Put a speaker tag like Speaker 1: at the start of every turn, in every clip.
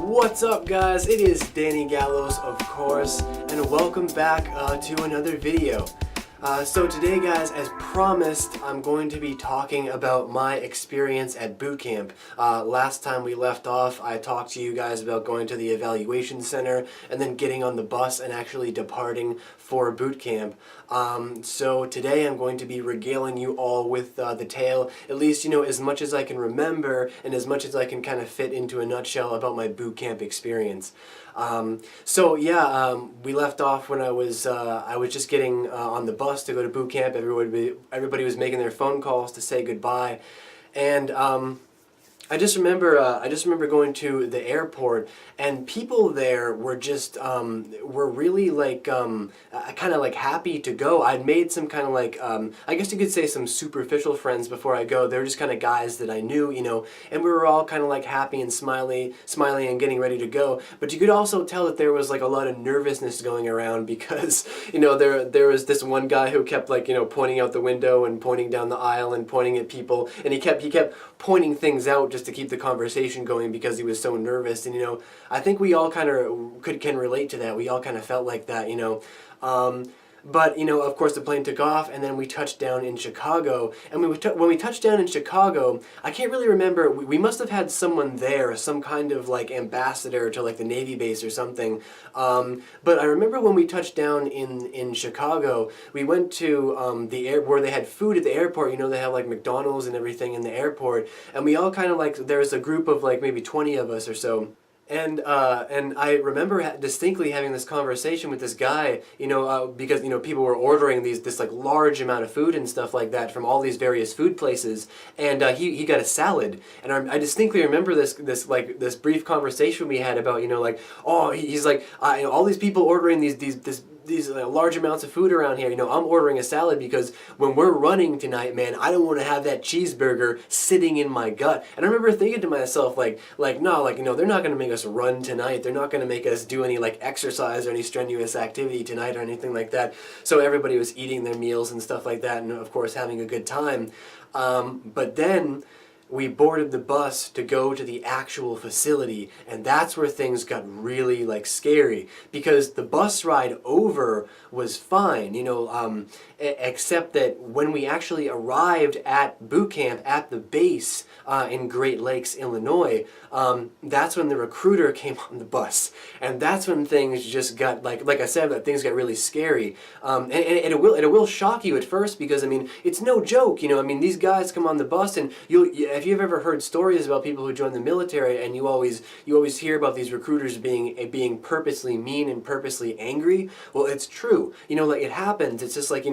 Speaker 1: What's up, guys? It is Danny Gallows, of course, and welcome back to another video. So today, guys, as promised, I'm going to be talking about my experience at boot camp. Last time we left off, I talked to you guys about going to the evaluation center and then getting on the bus and actually departing for boot camp. So today I'm going to be regaling you all with the tale, at least, as much as I can remember and as much as I can kind of fit into a nutshell about my boot camp experience. We left off when I was just getting on the bus to go to boot camp. Everybody was making their phone calls to say goodbye, and I just remember going to the airport, and people there were just were really like kind of like happy to go. I'd made some kind of like I guess you could say some superficial friends before I go. They were just kind of guys that I knew, and we were all kind of like happy and smiling and getting ready to go. But you could also tell that there was like a lot of nervousness going around because there was this one guy who kept like pointing out the window and pointing down the aisle and pointing at people, and he kept pointing things out just to keep the conversation going because he was so nervous. And I think we all kind of can relate to that. We all kind of felt like that. But of course the plane took off, and then we touched down in Chicago. And when we touched down in Chicago, I can't really remember. We must have had someone there, some kind of like ambassador to like the Navy base or something. But I remember when we touched down in Chicago, we went to where they had food at the airport. They have like McDonald's and everything in the airport, and we all kind of like, there was a group of like maybe 20 of us or so. And I remember distinctly having this conversation with this guy, because people were ordering this like large amount of food and stuff like that from all these various food places, and he got a salad, and I distinctly remember this brief conversation we had about he's like all these people ordering these large amounts of food around here. I'm ordering a salad because when we're running tonight, man, I don't want to have that cheeseburger sitting in my gut. And I remember thinking to myself, no, they're not going to make us run tonight. They're not going to make us do any like exercise or any strenuous activity tonight or anything like that. So everybody was eating their meals and stuff like that, and of course having a good time. But then we boarded the bus to go to the actual facility, and that's where things got really like scary, because the bus ride over was fine, except that when we actually arrived at boot camp at the base in Great Lakes, Illinois, that's when the recruiter came on the bus, and that's when things just got like I said, that things got really scary. And it will shock you at first, because it's no joke. These guys come on the bus, and if you've ever heard stories about people who join the military, and you always hear about these recruiters being purposely mean and purposely angry. Well, it's true. Like it happens. It's just like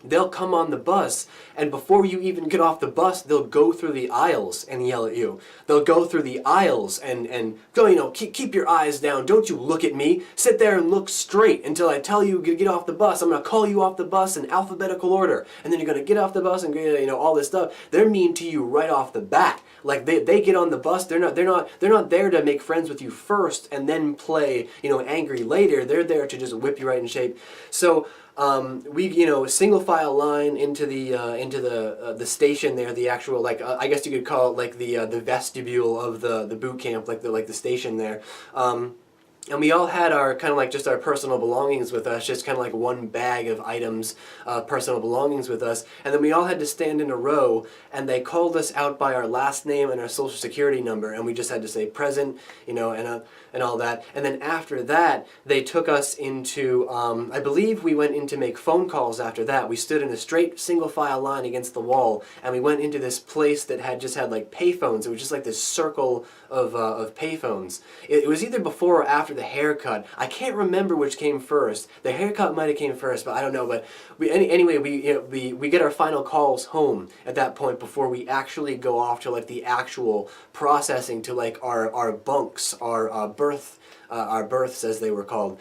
Speaker 1: they'll come on the bus, and before you even get off the bus, they'll go through the aisles and yell at you. They'll go through the aisles and go, keep your eyes down. Don't you look at me. Sit there and look straight until I tell you to get off the bus. I'm going to call you off the bus in alphabetical order. And then you're going to get off the bus and all this stuff. They're mean to you right off the bat. Like they get on the bus, they're not there to make friends with you first and then play, angry later. They're there to just whip you right in shape. So we single file line into the station there, the actual I guess you could call it like the vestibule of the boot camp, like the station there. And we all had our kind of like just our personal belongings with us, just kind of like one bag of items, personal belongings with us. And then we all had to stand in a row, and they called us out by our last name and our social security number, and we just had to say present, and all that. And then after that, they took us into, I believe we went in to make phone calls after that. We stood in a straight single file line against the wall, and we went into this place that had like payphones. It was just like this circle of payphones. It was either before or after the haircut. I can't remember which came first. The haircut might have came first, but I don't know. But anyway, we get our final calls home at that point before we actually go off to like the actual processing to like our bunks, our berths as they were called.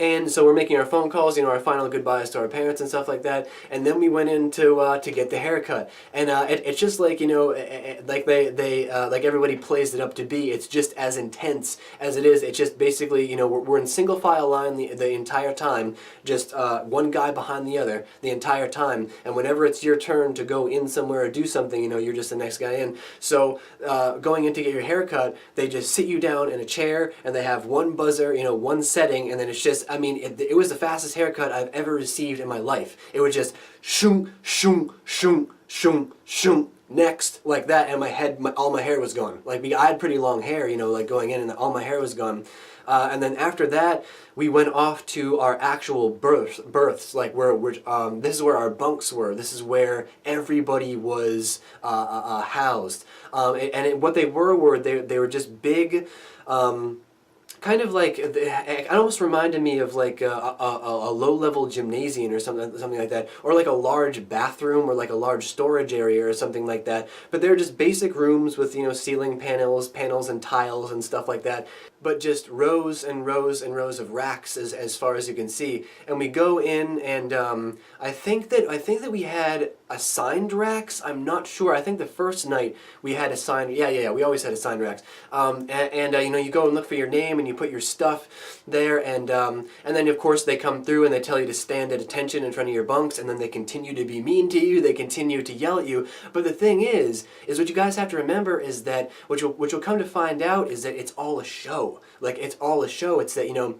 Speaker 1: And so we're making our phone calls, our final goodbyes to our parents and stuff like that. And then we went in to get the haircut. And it's just like, like like everybody plays it up to be. It's just as intense as it is. It's just basically, we're in single file line the entire time, just one guy behind the other the entire time. And whenever it's your turn to go in somewhere or do something, you're just the next guy in. So going in to get your haircut, they just sit you down in a chair and they have one buzzer, one setting, and then it's just, it was the fastest haircut I've ever received in my life. It was just shoom, shoom, shoom, shoom, shoom, next, like that, and all my hair was gone. Like, I had pretty long hair, like going in, and all my hair was gone. And then after that, we went off to our actual berths, like this is where our bunks were. This is where everybody was housed. What they were they were just big. Kind of like, it almost reminded me of like a low-level gymnasium or something like that, or like a large bathroom or like a large storage area or something like that. But they're just basic rooms with ceiling panels and tiles and stuff like that, but just rows and rows and rows of racks as far as you can see. And we go in, and I think that we had assigned racks. I'm not sure. I think the first night we had assigned. Yeah. We always had assigned racks. You go and look for your name and you put your stuff there, and then of course they come through and they tell you to stand at attention in front of your bunks, and then they continue to be mean to you. They continue to yell at you. But the thing is what you guys have to remember is that what you'll come to find out is that it's all a show. Like, it's all a show. It's that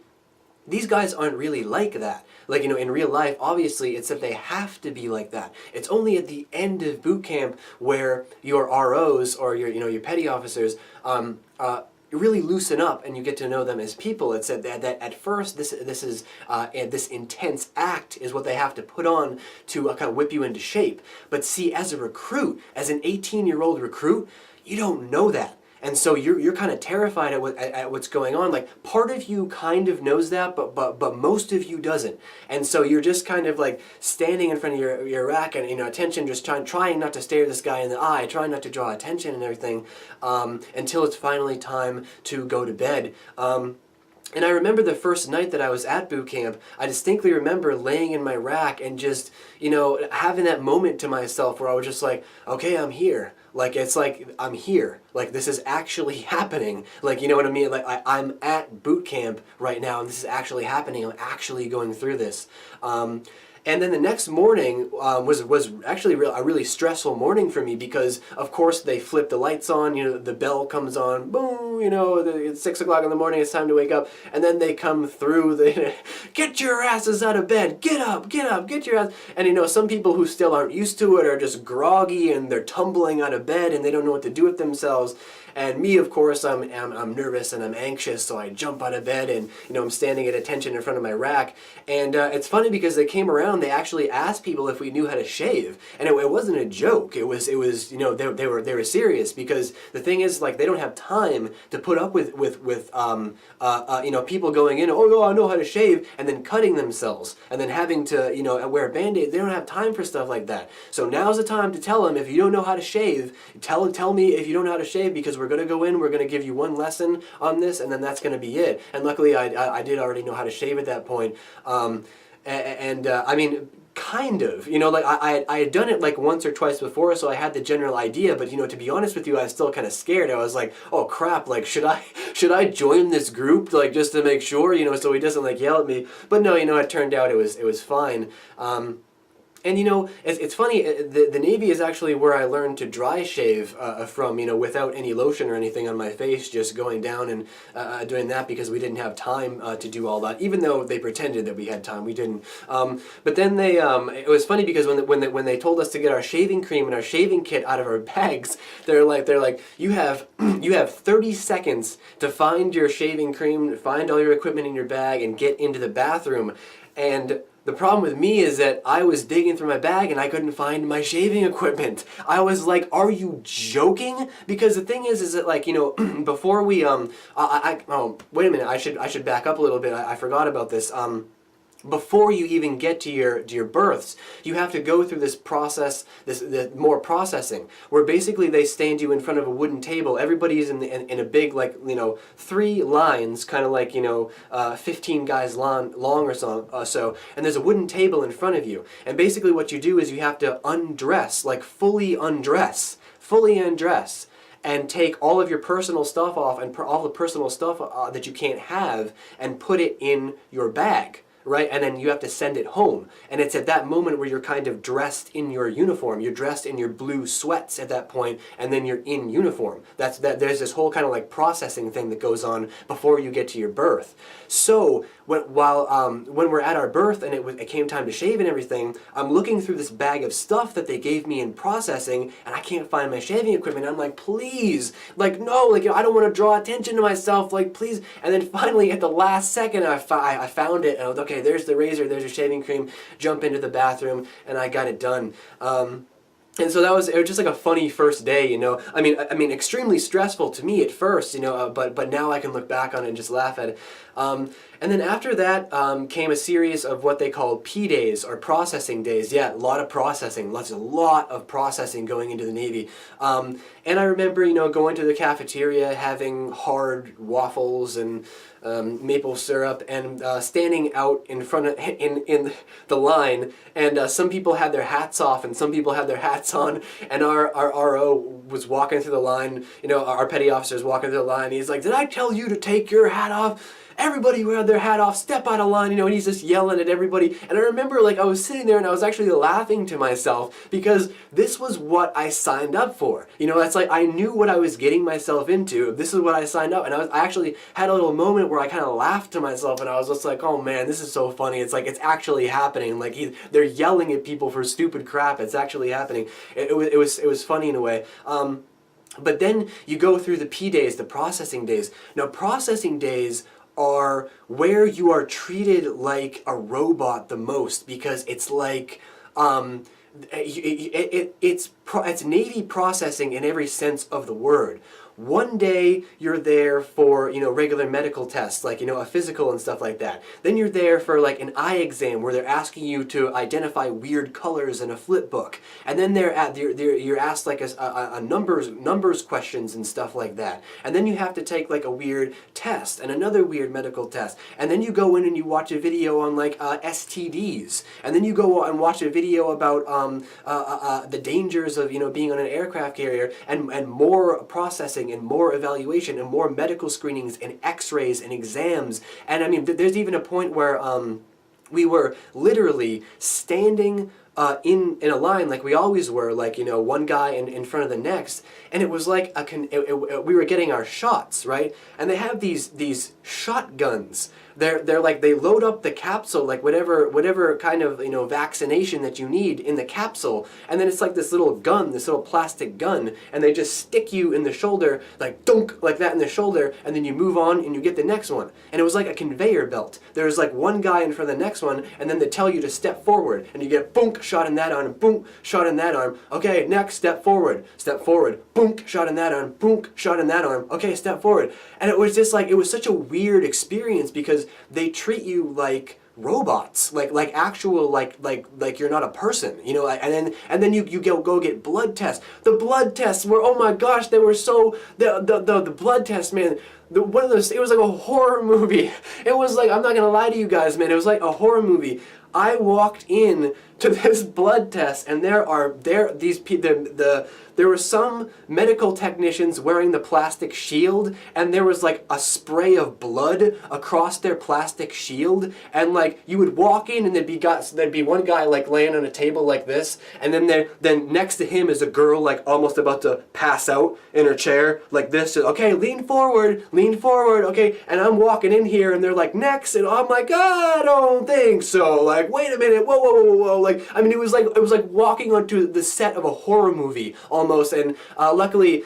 Speaker 1: these guys aren't really like that. Like, in real life, obviously, it's that they have to be like that. It's only at the end of boot camp where your ROs or your petty officers really loosen up and you get to know them as people. It's that at first this intense act is what they have to put on to kind of whip you into shape. But see, as a recruit, as an 18-year-old recruit, you don't know that. And so you're kind of terrified at what's going on. Like, part of you kind of knows that, but most of you doesn't. And so you're just kind of like standing in front of your rack and attention, just trying not to stare this guy in the eye, trying not to draw attention and everything, until it's finally time to go to bed. And I remember the first night that I was at boot camp, I distinctly remember laying in my rack and just, having that moment to myself where I was just like, okay, I'm here. Like, it's like, I'm here. Like, this is actually happening. Like, you know what I mean? Like, I'm at boot camp right now, and this is actually happening. I'm actually going through this. And then the next morning was actually a really stressful morning for me because, of course, they flip the lights on, the bell comes on, boom, it's 6 o'clock in the morning, it's time to wake up, and then they come through, get your asses out of bed, get up, get your ass, and some people who still aren't used to it are just groggy and they're tumbling out of bed and they don't know what to do with themselves. And me, of course, I'm nervous and I'm anxious, so I jump out of bed and, I'm standing at attention in front of my rack. And it's funny because they came around, they actually asked people if we knew how to shave. And it wasn't a joke. It was they were serious because the thing is, like, they don't have time to put up with people going in, oh, no, I know how to shave, and then cutting themselves and then having to, wear a Band-Aid. They don't have time for stuff like that. So now's the time to tell them, if you don't know how to shave, tell me if you don't know how to shave, because we're going to go in, we're going to give you one lesson on this, and then that's going to be it. And luckily, I did already know how to shave at that point. I mean, kind of, like I had done it like once or twice before, so I had the general idea, but to be honest with you, I was still kind of scared. I was like, oh crap, like should I join this group, like, just to make sure, so he doesn't like yell at me. But no, it turned out it was fine. And it's funny, the Navy is actually where I learned to dry shave from, without any lotion or anything on my face, just going down and doing that, because we didn't have time to do all that, even though they pretended that we had time, we didn't. But then it was funny because when they told us to get our shaving cream and our shaving kit out of our bags, they're like, you have 30 seconds to find your shaving cream, find all your equipment in your bag, and get into the bathroom. And the problem with me is that I was digging through my bag and I couldn't find my shaving equipment. I was like, are you joking? Because the thing is that, like, before we, oh, wait a minute, I should back up a little bit. I forgot about this. before you even get to your births, you have to go through this process, this more processing, where basically they stand you in front of a wooden table. Everybody's in a big, like, 3 lines, kind of like, 15 guys long or so, and there's a wooden table in front of you. And basically what you do is you have to undress, like fully undress, and take all of your personal stuff off, and all the personal stuff that you can't have, and put it in your bag. Right, and then you have to send it home, and it's at that moment where you're kind of dressed in your uniform. You're dressed in your blue sweats at that point, and then you're in uniform. There's this whole kind of like processing thing that goes on before you get to your birth. So when we're at our birth and it came time to shave and everything, I'm looking through this bag of stuff that they gave me in processing, and I can't find my shaving equipment. I'm like, please, like, no, like, I don't want to draw attention to myself, like, please. And then finally at the last second I found it, and I was okay. There's the razor, there's your shaving cream, jump into the bathroom, and I got it done. And so it was just like a funny first day, I mean, extremely stressful to me at first, but now I can look back on it and just laugh at it. And then after that came a series of what they call P days, or processing days. Yeah, a lot of processing, a lot of processing going into the Navy. And I remember, going to the cafeteria, having hard waffles and maple syrup, and standing out in front of in the line, and some people had their hats off and some people had their hats on, and our RO was walking through the line, our petty officer was walking through the line, and he's like, "Did I tell you to take your hat off? Everybody who had their hat off, step out of line," and he's just yelling at everybody. And I remember, like, I was sitting there and I was actually laughing to myself, because this was what I signed up for. It's like I knew what I was getting myself into. This is what I signed up, and I actually had a little moment where I kind of laughed to myself, and I was just like, oh man, this is so funny. It's like, it's actually happening. Like, they're yelling at people for stupid crap. It's actually happening. It was funny in a way. But then you go through the P days, the processing days. Now, processing days are where you are treated like a robot the most, because it's like it's Navy processing in every sense of the word. One day you're there for, regular medical tests, like, a physical and stuff like that. Then you're there for like an eye exam where they're asking you to identify weird colors in a flip book. And then you're asked like a numbers questions and stuff like that. And then you have to take like a weird test and another weird medical test. And then you go in and you watch a video on like STDs. And then you go and watch a video about the dangers of, being on an aircraft carrier, and more processing and more evaluation and more medical screenings and x-rays and exams. And I mean, there's even a point where we were literally standing in a line like we always were, like, one guy in front of the next, and it was like we were getting our shots, right? And they have these shotguns. They're like, they load up the capsule, like whatever kind of vaccination that you need in the capsule, and then it's like this little gun, this little plastic gun, and they just stick you in the shoulder, like dunk, like that in the shoulder, and then you move on and you get the next one. And it was like a conveyor belt. There's like one guy in front of the next one, and then they tell you to step forward, and you get boom, shot in that arm, boom, shot in that arm. Okay, next, step forward, boom, shot in that arm, boom, shot in that arm. Okay, step forward. And it was just like, it was such a weird experience, because they treat you like robots, like actual, like you're not a person, and then you go get blood tests. The blood tests were, oh my gosh, they were so, the blood tests, man, one of those, it was like a horror movie. It was like, I'm not gonna lie to you guys, man, it was like a horror movie. I walked in to this blood test, and there were some medical technicians wearing the plastic shield, and there was like a spray of blood across their plastic shield, and like you would walk in and there'd be one guy like laying on a table like this, and then next to him is a girl like almost about to pass out in her chair like this. Okay, lean forward, okay, and I'm walking in here and they're like, next, and I'm like, I don't think so, like, wait a minute, whoa, like, I mean, it was like walking onto the set of a horror movie almost. And luckily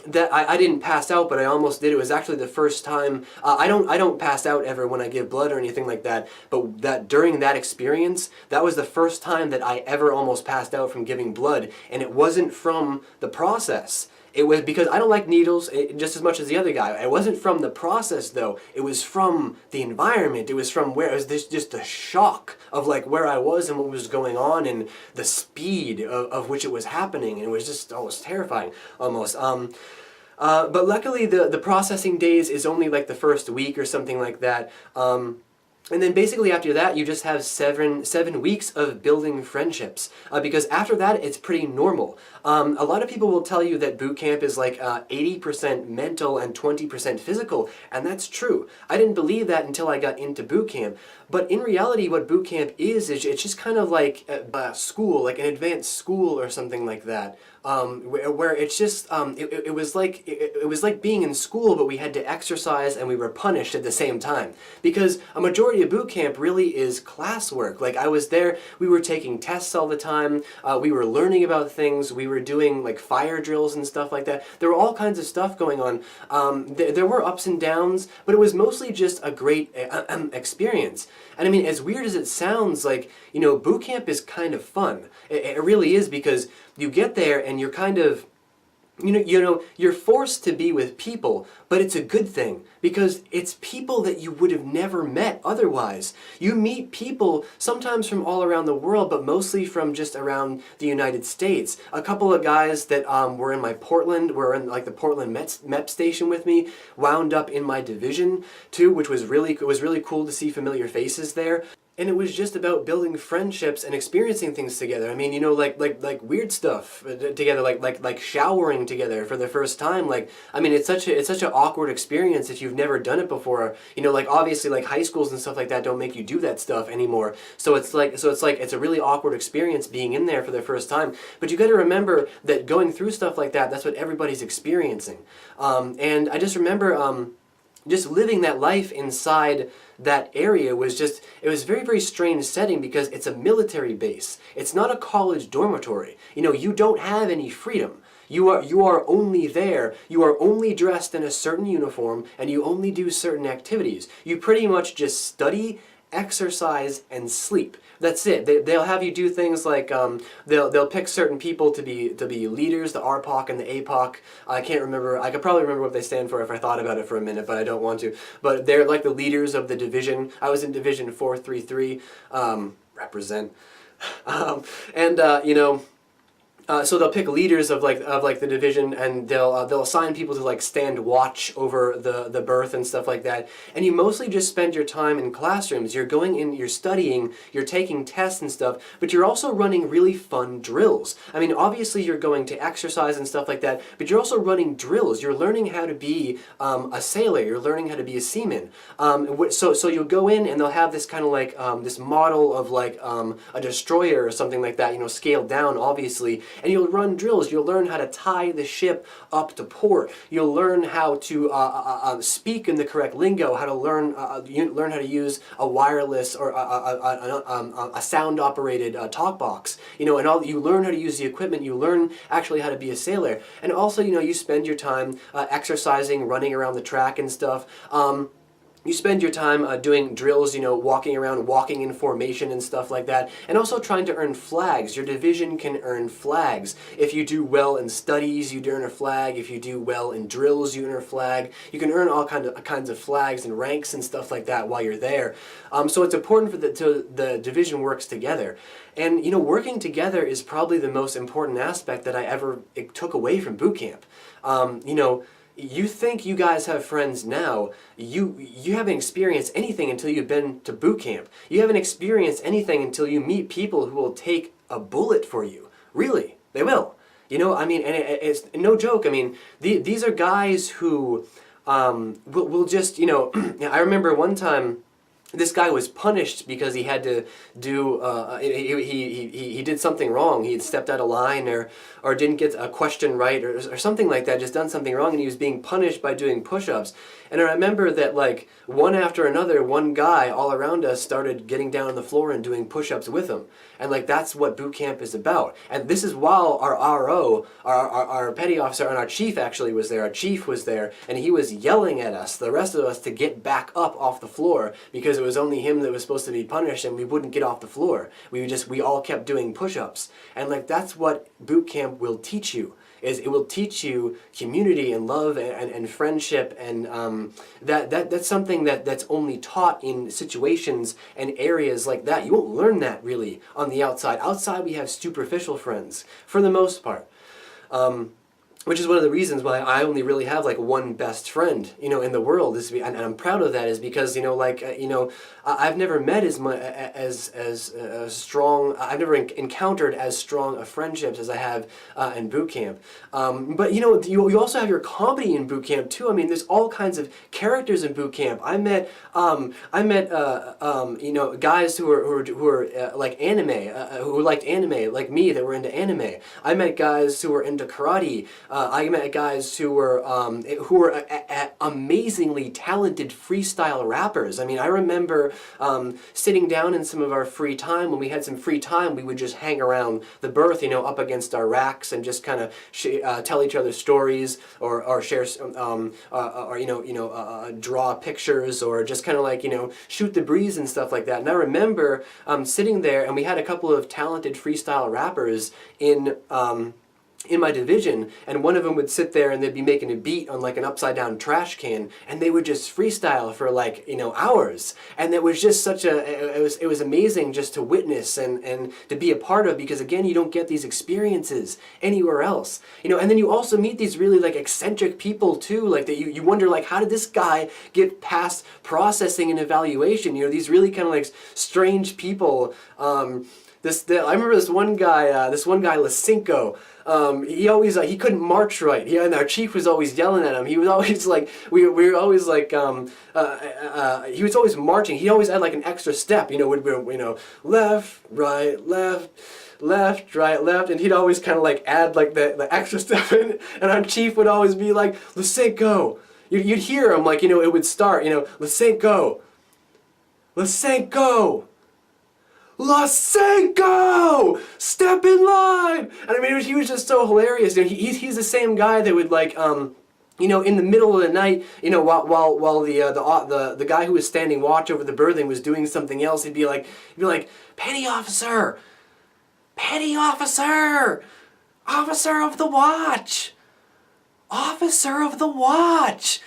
Speaker 1: that I didn't pass out, but I almost did. It was actually the first time. I don't pass out ever when I give blood or anything like that, but that during that experience, that was the first time that I ever almost passed out from giving blood, and it wasn't from the process. It was because I don't like needles just as much as the other guy. It wasn't from the process though. It was from the environment. It was from where it was just the shock of like where I was and what was going on and the speed of which it was happening. And it was just almost terrifying almost. But luckily the processing days is only like the first week or something like that. And then basically after that, you just have seven weeks of building friendships. Because after that, it's pretty normal. A lot of people will tell you that boot camp is like 80% mental and 20% physical, and that's true. I didn't believe that until I got into boot camp. But in reality, what boot camp is it's just kind of like a school, like an advanced school or something like that. Where it's just it was like being in school, but we had to exercise and we were punished at the same time, because a majority of boot camp really is classwork. Like I was there, we were taking tests all the time, we were learning about things, we were doing like fire drills and stuff like that. There were all kinds of stuff going on. There were ups and downs, but it was mostly just a great experience. And I mean, as weird as it sounds, like, you know, boot camp is kind of fun. It really is, because you get there and you're kind of, you're forced to be with people, but it's a good thing because it's people that you would have never met otherwise. You meet people sometimes from all around the world, but mostly from just around the United States. A couple of guys that were in my Portland, were in like the Portland MEP station with me, wound up in my division too, which was really cool to see familiar faces there. And it was just about building friendships and experiencing things together. I mean, like weird stuff together, like showering together for the first time. Like, I mean, it's such an awkward experience if you've never done it before. Like obviously, like high schools and stuff like that don't make you do that stuff anymore. So it's a really awkward experience being in there for the first time. But you got to remember that going through stuff like that, that's what everybody's experiencing. And I just remember just living that life inside that area was it was a very, very strange setting, because it's a military base. It's not a college dormitory. You don't have any freedom. You are only there. You are only dressed in a certain uniform, and you only do certain activities. You pretty much just study, exercise, and sleep. That's it. They'll have you do things like they'll pick certain people to be leaders, the RPOC and the APOC. I can't remember. I could probably remember what they stand for if I thought about it for a minute, but I don't want to. But they're like the leaders of the division. I was in Division 433. Represent. So they'll pick leaders of the division, and they'll assign people to like stand watch over the berth and stuff like that. And you mostly just spend your time in classrooms. You're going in, you're studying, you're taking tests and stuff, but you're also running really fun drills. I mean, obviously you're going to exercise and stuff like that, but you're also running drills. You're learning how to be a sailor. You're learning how to be a seaman. So you'll go in and they'll have this kind of like this model of like a destroyer or something like that, scaled down obviously. And you'll run drills. You'll learn how to tie the ship up to port. You'll learn how to speak in the correct lingo. How to learn how to use a wireless or a sound-operated talk box. And you learn how to use the equipment. You learn actually how to be a sailor. And also, you spend your time exercising, running around the track and stuff. You spend your time doing drills, walking around, walking in formation and stuff like that, and also trying to earn flags. Your division can earn flags. If you do well in studies, you earn a flag. If you do well in drills, you earn a flag. You can earn all kinds of flags and ranks and stuff like that while you're there. So it's important for the division works together. And, working together is probably the most important aspect that I ever took away from boot camp. You think you guys have friends now. You haven't experienced anything until you've been to boot camp. You haven't experienced anything until you meet people who will take a bullet for you. Really, they will. I mean, and it's no joke. I mean, these are guys who will just, I remember one time, this guy was punished because he had to do, he did something wrong. He had stepped out of line or didn't get a question right or something like that, just done something wrong, and he was being punished by doing push-ups. And I remember that like one after another, one guy all around us started getting down on the floor and doing push-ups with him. And like that's what boot camp is about. And this is while our RO, our petty officer, and our chief actually was there. Our chief was there, and he was yelling at us, the rest of us, to get back up off the floor, because it was only him that was supposed to be punished, and we wouldn't get off the floor. We all kept doing push-ups. And like that's what boot camp will teach you. is it will teach you community and love and friendship, and that's something that's only taught in situations and areas like that. You won't learn that really on the outside. Outside we have superficial friends for the most part. Which is one of the reasons why I only really have like one best friend, in the world. And I'm proud of that, is because I've never met as strong. I've never encountered as strong of friendships as I have in boot camp. But you also have your comedy in boot camp too. I mean, there's all kinds of characters in boot camp. I met guys who were like anime, who liked anime like me, that were into anime. I met guys who were into karate. I met guys who were amazingly talented freestyle rappers. I mean, I remember sitting down in some of our free time. When we had some free time, we would just hang around the berth, up against our racks, and just kind of tell each other stories, or share, draw pictures, or just kind of like shoot the breeze and stuff like that. And I remember sitting there, and we had a couple of talented freestyle rappers in my division, and one of them would sit there and they'd be making a beat on like an upside down trash can, and they would just freestyle for like hours, and it was just it was amazing just to witness and to be a part of, because again, you don't get these experiences anywhere else, and then you also meet these really like eccentric people too, like that you wonder like, how did this guy get past processing and evaluation, these really kind of like strange people. I remember this one guy, Lacinco. He always he couldn't march right. And our chief was always yelling at him. He was always like, we were always like, he was always marching. He always had like an extra step. Would left, right, left, right, left, and he'd always kind of like add like the extra step in. And our chief would always be like, Lacinco. You'd hear him like it would start. Lacinco, Lacinco. Lacinco! Step in line! And I mean, he was just so hilarious. He's the same guy that would like, in the middle of the night, while the guy who was standing watch over the berthing was doing something else, he'd be like, petty officer, officer of the watch, officer of the watch.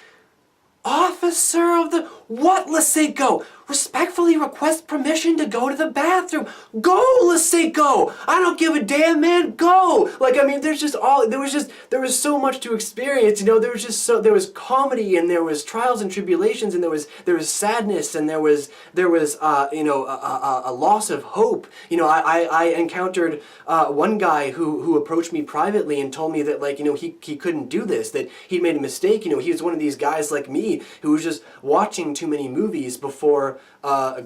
Speaker 1: Officer of the... What, Lacinco? Respectfully request permission to go to the bathroom. Go, Lacinco! I don't give a damn, man. Go! Like, I mean, there was so much to experience, there was comedy, and there was trials and tribulations, and there was sadness, and there was a loss of hope. I encountered one guy who approached me privately and told me that, like, he couldn't do this, that he'd made a mistake. He was one of these guys like me who was just watching too many movies before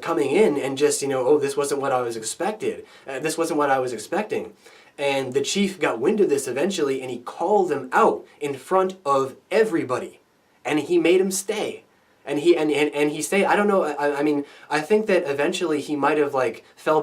Speaker 1: coming in, and just, this wasn't what I was expected. This wasn't what I was expecting. And the chief got wind of this eventually, and he called him out in front of everybody. And he made him stay. And he stayed. I don't know, I mean, I think that eventually he might have like fell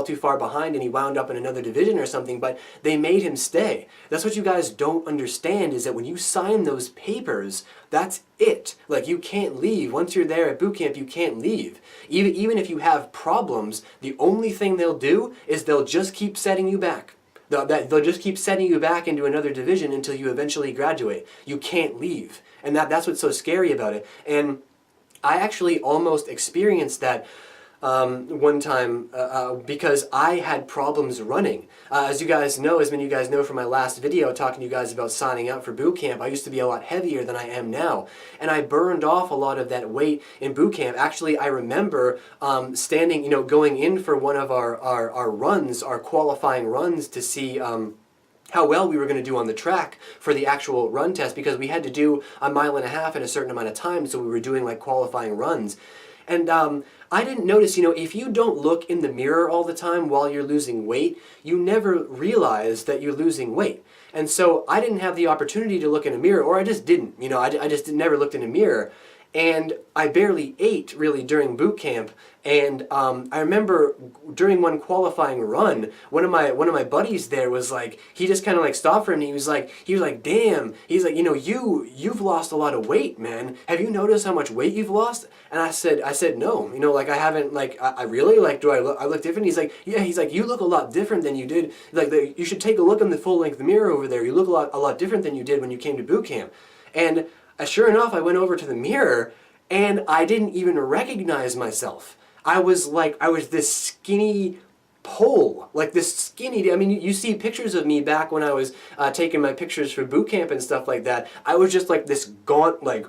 Speaker 1: too far behind, and he wound up in another division or something, but they made him stay. That's what you guys don't understand, is that when you sign those papers, that's it. Like, you can't leave. Once you're there at boot camp, you can't leave. Even if you have problems, the only thing they'll do is they'll just keep setting you back. They'll just keep setting you back into another division until you eventually graduate. You can't leave. And that's what's so scary about it. And I actually almost experienced that one time because I had problems running. As many of you guys know from my last video talking to you guys about signing up for boot camp, I used to be a lot heavier than I am now. And I burned off a lot of that weight in boot camp. Actually, I remember standing, going in for one of our runs, our qualifying runs, to see how well we were going to do on the track for the actual run test, because we had to do a mile and a half in a certain amount of time, so we were doing like qualifying runs. And I didn't notice, if you don't look in the mirror all the time while you're losing weight, you never realize that you're losing weight. And so I didn't have the opportunity to look in a mirror, or I just didn't, I just never looked in a mirror. and I barely ate really during boot camp. And I remember during one qualifying run, one of my buddies there was like, he just kind of like stopped for me. He was like, damn. He's like, you've lost a lot of weight, man. Have you noticed how much weight you've lost? And I said no. Like I haven't. Like I really like. Do I look different? He's like, yeah. He's like, you look a lot different than you did. Like you should take a look in the full length mirror over there. You look a lot different than you did when you came to boot camp. And sure enough, I went over to the mirror, and I didn't even recognize myself. I was this skinny pole, like this skinny. I mean, you see pictures of me back when I was taking my pictures for boot camp and stuff like that. I was just like this gaunt, like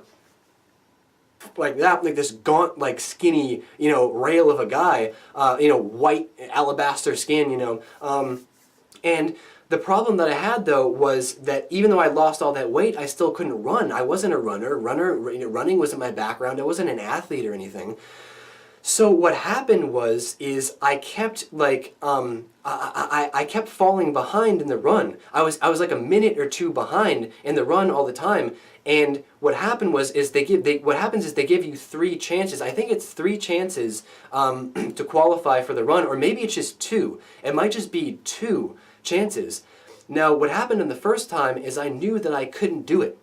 Speaker 1: this gaunt, like skinny, rail of a guy, white alabaster skin, and the problem that I had, though, was that even though I lost all that weight, I still couldn't run. I wasn't a runner. Running wasn't my background. I wasn't an athlete or anything. So what happened is I kept I kept falling behind in the run. I was like a minute or two behind in the run all the time. And what happened is they give you 3 chances. I think it's 3 chances to qualify for the run, or maybe it's just 2. It might just be 2 chances. Now, what happened in the first time is I knew that I couldn't do it,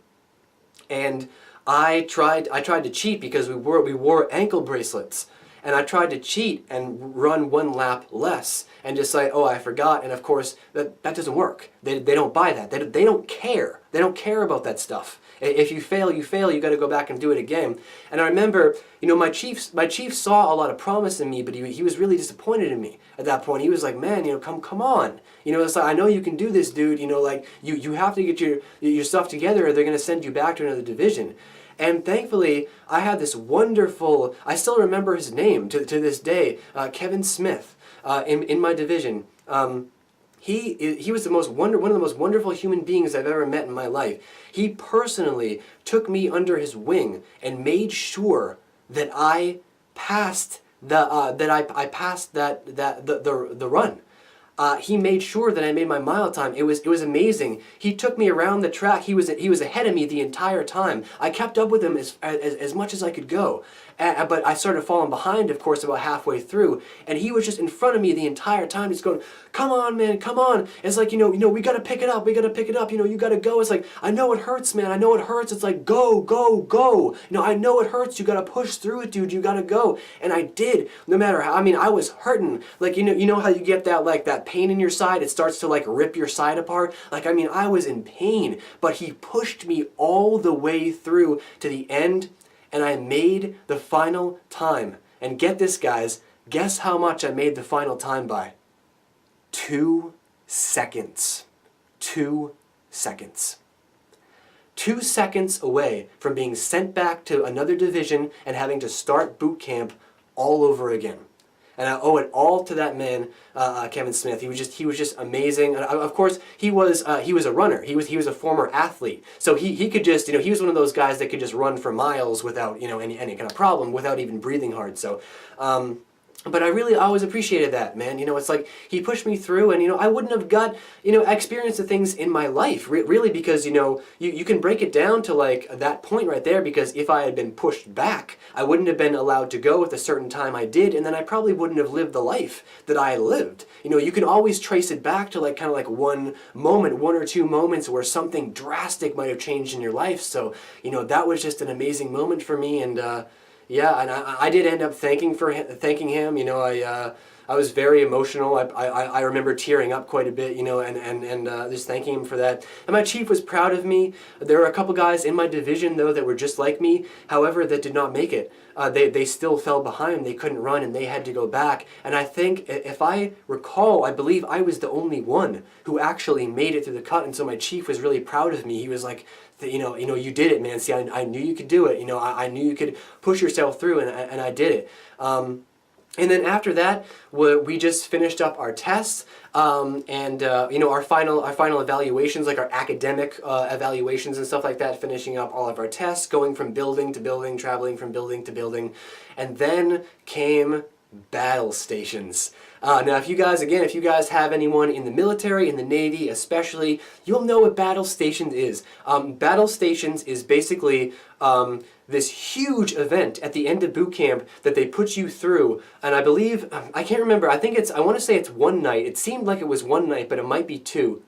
Speaker 1: and I tried to cheat because we wore ankle bracelets. And I tried to cheat and run 1 lap less and just say, oh, I forgot. And of course, that doesn't work. They don't buy that. They don't care. They don't care about that stuff. If you fail, you fail. You got to go back and do it again. And I remember, my chief saw a lot of promise in me, but he was really disappointed in me at that point. He was like, man, come on. It's like, I know you can do this, dude. Like you have to get your stuff together, or they're going to send you back to another division. And thankfully, I had this wonderful, I still remember his name to this day, Kevin Smith, in my division. He was one of the most wonderful human beings I've ever met in my life. He personally took me under his wing and made sure that I passed the run. He made sure that I made my mile time. It was amazing. He took me around the track. He was ahead of me the entire time. I kept up with him as much as I could go. But I started falling behind, of course, about halfway through. And he was just in front of me the entire time. He's going, come on, man, come on. It's like, we got to pick it up. We got to pick it up. You got to go. It's like, I know it hurts, man. I know it hurts. It's like, go, go, go. I know it hurts. You got to push through it, dude. You got to go. And I did, no matter how. I mean, I was hurting. Like, you know how you get that pain in your side? It starts to, rip your side apart. Like, I mean, I was in pain. But he pushed me all the way through to the end, and I made the final time. And get this, guys, guess how much I made the final time by? 2 seconds. 2 seconds. 2 seconds away from being sent back to another division and having to start boot camp all over again. And I owe it all to that man, Kevin Smith. He was just amazing. And of course, he was a runner. He was a former athlete, so he could just, he was one of those guys that could just run for miles without any kind of problem, without even breathing hard. So. But I always appreciated that, man. It's like he pushed me through, and I wouldn't have got experience of things in my life really, because you can break it down to that point right there. Because if I had been pushed back, I wouldn't have been allowed to go at the certain time I did, and then I probably wouldn't have lived the life that I lived. You can always trace it back to one moment, 1 or 2 moments where something drastic might have changed in your life. So that was just an amazing moment for me, and. Yeah, and I did end up thanking him. I was very emotional. I remember tearing up quite a bit, and just thanking him for that. And my chief was proud of me. There were a couple guys in my division, though, that were just like me, however, that did not make it. They still fell behind. They couldn't run, and they had to go back. And I think, if I recall, I believe I was the only one who actually made it through the cut. And so my chief was really proud of me. He was like, you did it, man. See, I knew you could do it. I knew you could push yourself through, and I did it. And then after that, we just finished up our tests, and our final evaluations, like our academic evaluations and stuff like that, finishing up all of our tests, going from building to building, traveling from building to building, and then came battle stations. Now, if you guys have anyone in the military, in the Navy especially, you'll know what battle stations is. Battle stations is basically this huge event at the end of boot camp that they put you through, and I believe, I can't remember, I want to say it's one night. It seemed like it was one night, but it might be two.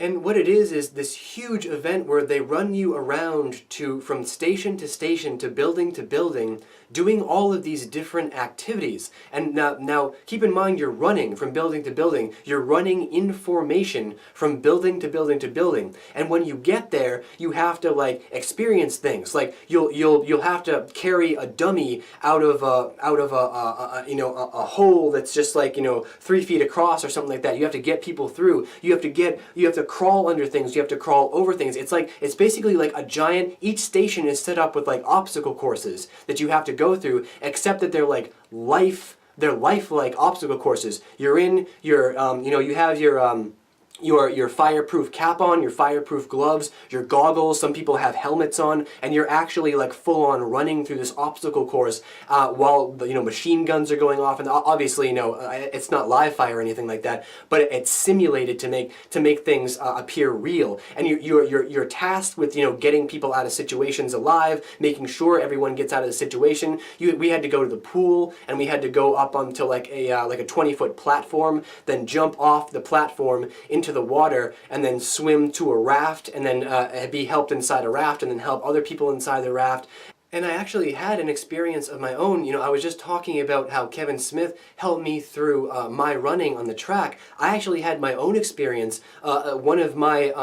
Speaker 1: And what it is this huge event where they run you around from station to building, doing all of these different activities. And now keep in mind, you're running from building to building. You're running in formation from building to building. And when you get there, you have to like experience things. Like you'll have to carry a dummy out of a hole that's just like 3 feet across or something like that. You have to get people through. You have to crawl under things. You have to crawl over things. It's basically like a giant. Each station is set up with like obstacle courses that you have to go through, except that they're like lifelike obstacle courses. You're in your you have your fireproof cap on, your fireproof gloves, your goggles. Some people have helmets on, and you're actually like full on running through this obstacle course while machine guns are going off. And obviously, it's not live fire or anything like that, but it's simulated to make things appear real. And you're tasked with getting people out of situations alive, making sure everyone gets out of the situation. We had to go to the pool, and we had to go up onto like a 20-foot platform, then jump off the platform into the water, and then swim to a raft, and then be helped inside a raft, and then help other people inside the raft. And I actually had an experience of my own. I was just talking about how Kevin Smith helped me through my running on the track. I actually had my own experience. One of my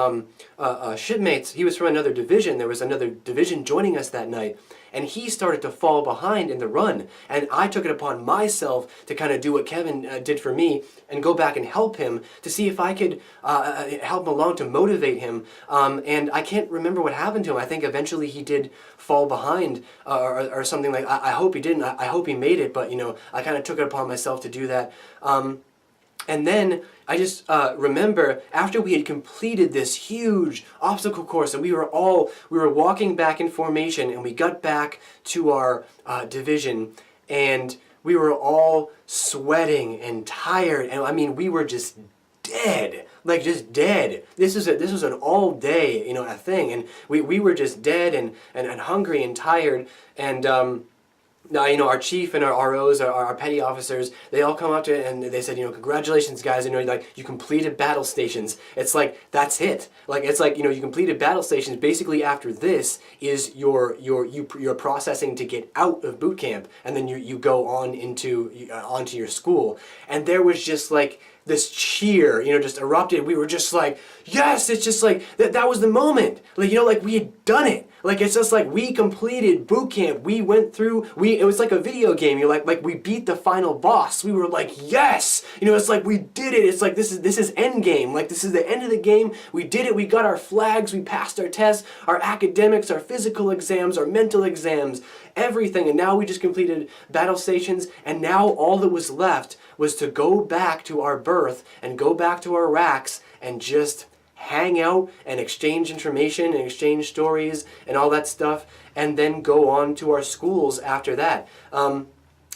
Speaker 1: shipmates, he was from another division. There was another division joining us that night. And he started to fall behind in the run. And I took it upon myself to kind of do what Kevin did for me and go back and help him to see if I could help him along to motivate him. And I can't remember what happened to him. I think eventually he did fall behind or something like. I hope he didn't. I hope he made it. But I kind of took it upon myself to do that. And then I just remember after we had completed this huge obstacle course, and we were walking back in formation, and we got back to our division, and we were all sweating and tired, and I mean we were just dead, like just dead. This was an all day a thing, and we were just dead and hungry and tired, and now, our chief and our ROs, our petty officers, they all come up to it and they said, congratulations, guys, you completed battle stations. It's like, that's it. Like, it's like, you completed battle stations. Basically, after this is you're processing to get out of boot camp, and then you go on onto your school. And there was just like this cheer, just erupted. We were just like, yes, it's just like, that was the moment. Like, like we had done it. Like, it's just like we completed boot camp. We went through, it was like a video game. You're like we beat the final boss. We were like, yes! It's like we did it. It's like this is end game. Like, this is the end of the game. We did it. We got our flags. We passed our tests, our academics, our physical exams, our mental exams, everything. And now we just completed battle stations. And now all that was left was to go back to our berth and go back to our racks and just hang out and exchange information and exchange stories and all that stuff, and then go on to our schools after that.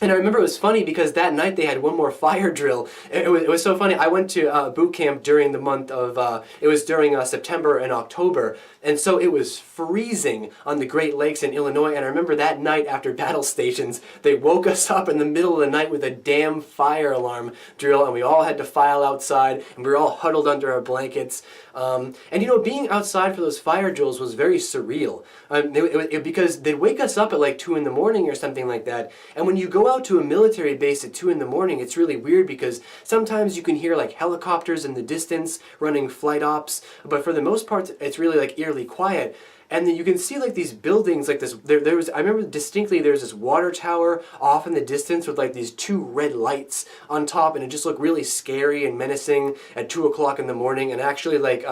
Speaker 1: And I remember it was funny because that night they had one more fire drill. It was so funny. I went to boot camp during the month of, it was during September and October. And so it was freezing on the Great Lakes in Illinois. And I remember that night after battle stations, they woke us up in the middle of the night with a damn fire alarm drill. And we all had to file outside, and we were all huddled under our blankets. And being outside for those fire drills was very surreal. Because they'd wake us up at like 2 in the morning or something like that. And when you go out to a military base at 2 in the morning, it's really weird because sometimes you can hear like helicopters in the distance running flight ops, but for the most part, it's really like eerily quiet. And then you can see like these buildings like this. There was, I remember distinctly, there's this water tower off in the distance with like these 2 red lights on top, and it just looked really scary and menacing at 2 o'clock in the morning. And actually, like,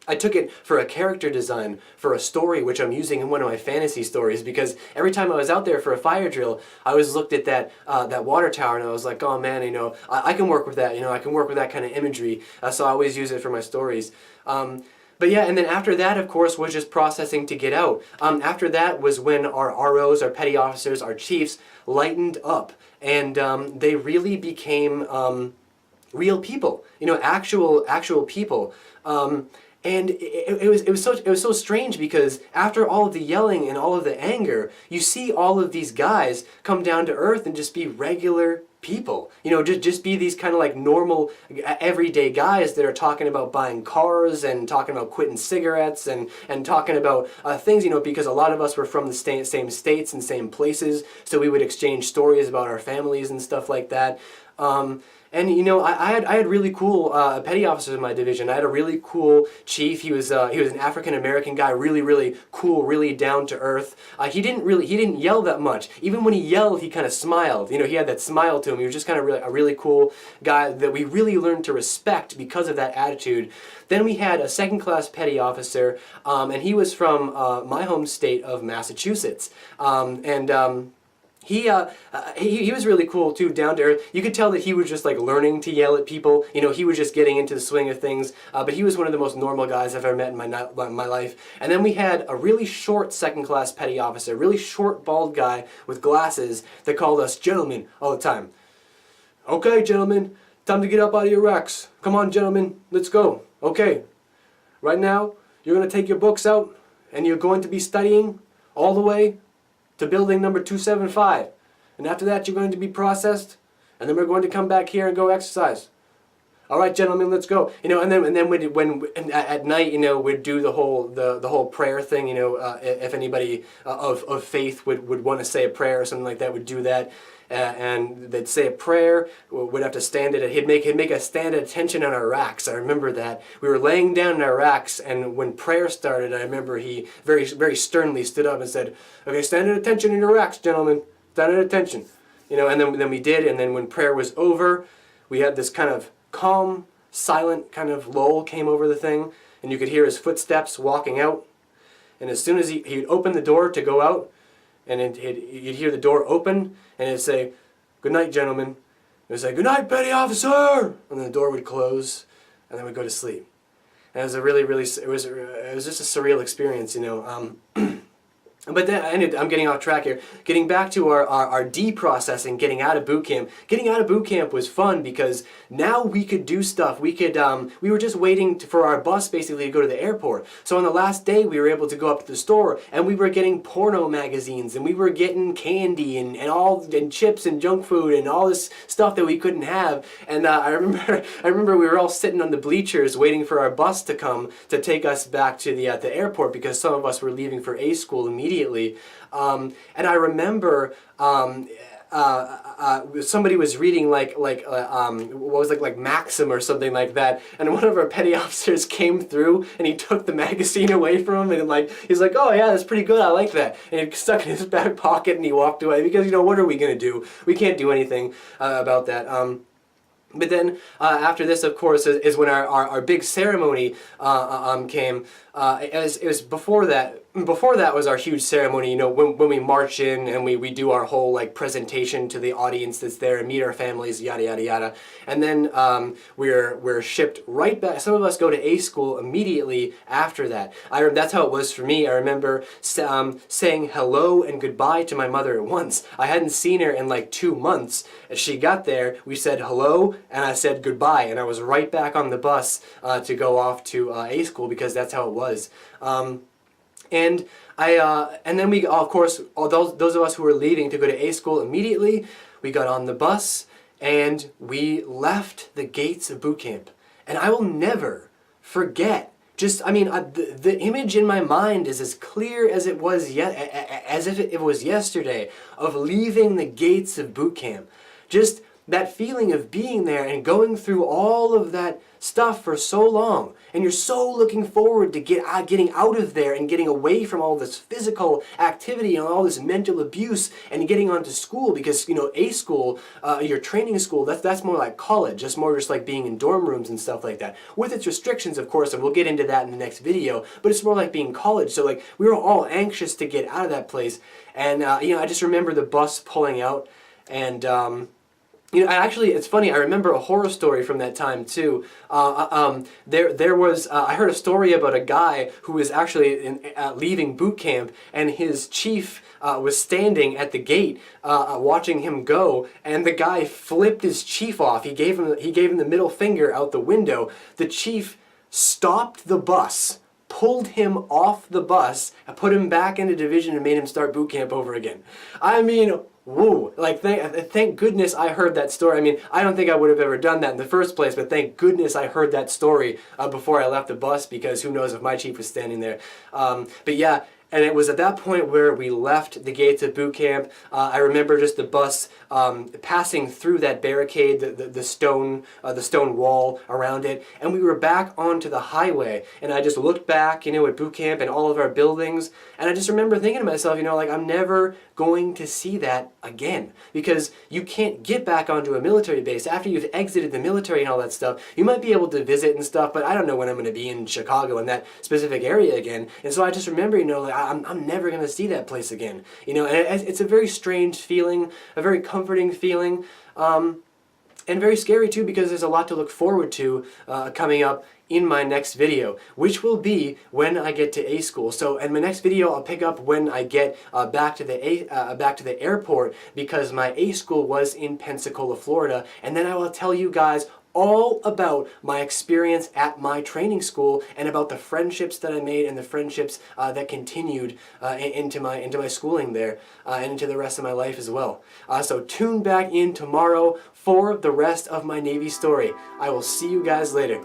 Speaker 1: I took it for a character design for a story which I'm using in one of my fantasy stories, because every time I was out there for a fire drill, I always looked at that water tower and I was like, oh man, I can work with that, I can work with that kind of imagery, so I always use it for my stories. But yeah, and then after that, of course, was just processing to get out. After that was when our ROs, our petty officers, our chiefs lightened up, and they really became real people. You know, actual people. And it was so strange, because after all of the yelling and all of the anger, you see all of these guys come down to earth and just be regular people. You know, just be these kind of like normal, everyday guys that are talking about buying cars and talking about quitting cigarettes and talking about things, you know, because a lot of us were from the same states and same places, so we would exchange stories about our families and stuff like that. And you know, I had really cool petty officers in my division. I had a really cool chief. He was an African American guy, really cool, really down to earth. He didn't yell that much. Even when he yelled, he kind of smiled. You know, he had that smile to him. He was just kind of a really cool guy that we really learned to respect because of that attitude. Then we had a second-class petty officer, and he was from my home state of Massachusetts, He was really cool too, down to earth. You could tell that he was just like learning to yell at people. You know, he was just getting into the swing of things. But he was one of the most normal guys I've ever met in my life. And then we had a really short second-class petty officer, really short, bald guy with glasses that called us gentlemen all the time. Okay, gentlemen, time to get up out of your racks. Come on, gentlemen, let's go. Okay, right now you're going to take your books out and you're going to be studying all the way to building number 275, and after that you're going to be processed, and then we're going to come back here and go exercise. All right, gentlemen, let's go. You know, and then when at night, you know, we'd do the whole prayer thing. You know, if anybody of faith would want to say a prayer or something like that, would do that. And they'd say a prayer. We'd have to stand it. He'd make us stand at attention on our racks. I remember that we were laying down in our racks, and when prayer started, I remember he very sternly stood up and said, "Okay, stand at attention in your racks, gentlemen. Stand at attention." You know, and then we did. And then when prayer was over, we had this kind of calm, silent kind of lull came over the thing, and you could hear his footsteps walking out. And as soon as he'd open the door to go out, and you'd hear the door open, and it'd say, "Good night, gentlemen." It would say, "Good night, petty officer," and then the door would close, and then we'd go to sleep. And it was it was just a surreal experience, you know. But then I'm getting off track here. Getting back to our deprocessing, getting out of boot camp. Getting out of boot camp was fun because now we could do stuff. We were just waiting for our bus basically to go to the airport. So on the last day we were able to go up to the store, and we were getting porno magazines, and we were getting candy and chips and junk food and all this stuff that we couldn't have. And I remember we were all sitting on the bleachers waiting for our bus to come to take us back to the airport, because some of us were leaving for A school immediately. And I remember somebody was reading what was like Maxim or something like that, and one of our petty officers came through and he took the magazine away from him, and he's like, "Oh yeah, that's pretty good, I like that," and he stuck it in his back pocket and he walked away, because, you know, what are we gonna do? We can't do anything about that. But then after this, of course, is when our big ceremony came. It was before that. Before that was our huge ceremony, you know, when we march in and we do our whole like presentation to the audience that's there and meet our families, yada yada yada. And then we're shipped right back. Some of us go to A school immediately after that. That's how it was for me. I remember saying hello and goodbye to my mother at once. I hadn't seen her in like 2 months. As she got there, we said hello and I said goodbye, and I was right back on the bus to go off to A school, because that's how it was. And then we, of course, all those of us who were leaving to go to A school immediately, we got on the bus and we left the gates of boot camp. And I will never forget. The image in my mind is as clear as it was as if it was yesterday, of leaving the gates of boot camp. Just that feeling of being there and going through all of that stuff for so long, and you're so looking forward to getting out of there and getting away from all this physical activity and all this mental abuse and getting onto school, because, you know, A school, your training school, that's more like college. That's more just like being in dorm rooms and stuff like that, with its restrictions, of course, and we'll get into that in the next video, but it's more like being college. So like we were all anxious to get out of that place, and you know, I just remember the bus pulling out, and You know, actually, it's funny. I remember a horror story from that time too. There was I heard a story about a guy who was actually leaving boot camp, and his chief was standing at the gate watching him go, and the guy flipped his chief off. He gave him the middle finger out the window. The chief stopped the bus, pulled him off the bus, and put him back into division and made him start boot camp over again. I mean, whoa, like thank goodness I heard that story. I mean, I don't think I would have ever done that in the first place, but thank goodness I heard that story before I left the bus, because who knows if my chief was standing there. But yeah, and it was at that point where we left the gates of boot camp. I remember just the bus passing through that barricade, the stone wall around it, and we were back onto the highway. And I just looked back, you know, at boot camp and all of our buildings, and I just remember thinking to myself, you know, like, I'm never going to see that again, because you can't get back onto a military base after you've exited the military and all that stuff. You might be able to visit and stuff, but I don't know when I'm going to be in Chicago in that specific area again. And so I just remember, you know, like, I'm never going to see that place again. You know, and it's a very strange feeling, a very comforting feeling, and very scary too, because there's a lot to look forward to coming up in my next video, which will be when I get to A school. So in my next video, I'll pick up when I get back to the airport, because my A school was in Pensacola, Florida, and then I will tell you guys all about my experience at my training school, and about the friendships that I made and the friendships that continued into my schooling there and into the rest of my life as well. So tune back in tomorrow for the rest of my Navy story. I will see you guys later.